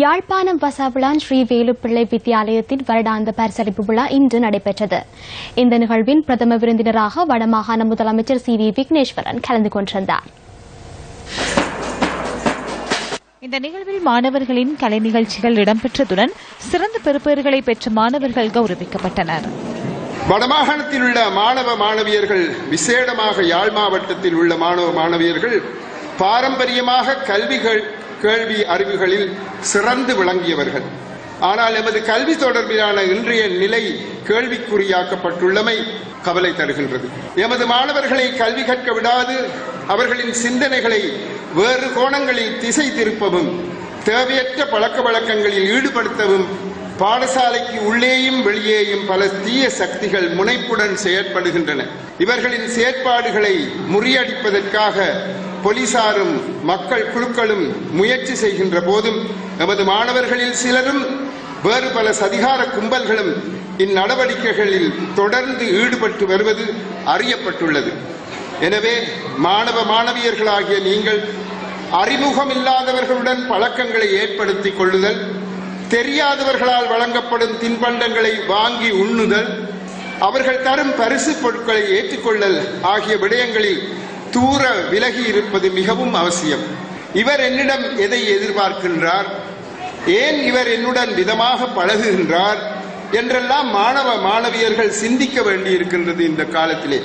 யாழ்ப்பாணம் வசாவிளான் ஸ்ரீ வேலுப்பிள்ளை வித்தியாலயத்தின் வருடாந்த பரிசளிப்பு விழா இன்று நடைபெற்றது. இந்த நிகழ்வின் பிரதம விருந்தினராக வடமாகாண முதலமைச்சர் சி.வி. விக்னேஸ்வரன் கலந்து கொண்டிருந்தார். இந்த நிகழ்வில் மாணவர்களின் கலை நிகழ்ச்சிகள் இடம்பெற்றதுடன் சிறந்த பெறுபேறுகளை பெற்ற மாணவர்கள் கௌரவிக்கப்பட்டனர். வடமாகாணத்தில் உள்ள மாணவ மாணவியர்கள், விசேடமாக யாழ் மாவட்டத்தில் உள்ள மாணவ மாணவியர்கள் பாரம்பரியமாக கேள்வி அறிவுகளில் சிறந்து விளங்கியவர்கள். ஆனால் எமது கல்வி தொடர்பிலான இன்றைய நிலை கேள்விக்குறியாக்கப்பட்டுள்ளமை கவலை தருகின்றது. எமது மாணவர்களை கல்வி கற்க விடாது அவர்களின் சிந்தனைகளை வேறு கோணங்களில் திசை திருப்பவும், தேவையற்ற பழக்க வழக்கங்களில் ஈடுபடுத்தவும் பாடசாலைக்கு உள்ளேயும் வெளியேயும் பல தீய சக்திகள் முனைப்புடன் செயற்படுகின்றன. இவர்களின் செயற்பாடுகளை முறியடிப்பதற்காக போலீசாரும் மக்கள் குழுக்களும் முயற்சி செய்கின்ற போதும் எமது மாணவர்களில் சிலரும் வேறு பல சதிகார கும்பல்களும் இந்நடவடிக்கைகளில் தொடர்ந்து ஈடுபட்டு வருவது அறியப்பட்டுள்ளது. எனவே மாணவ மாணவியர்களாகிய நீங்கள் அறிமுகமில்லாதவர்களுடன் பழக்கங்களை ஏற்படுத்திக் கொள்ளுதல், தெரியாதவர்களால் வழங்கப்படும் தின்பண்டங்களை வாங்கி உண்ணுதல், அவர்கள் தரும் பரிசு பொருட்களை ஏற்றுக்கொள்ளல் ஆகிய விடயங்களில் தூர விலகி இருப்பது மிகவும் அவசியம். இவர் என்னிடம் எதை எதிர்பார்க்கின்றார், ஏன் இவர் என்னுடன் விதமாக பழகுகின்றார் என்றெல்லாம் மாணவ மாணவியர்கள் சிந்திக்க வேண்டியிருக்கின்றது இந்த காலத்திலே.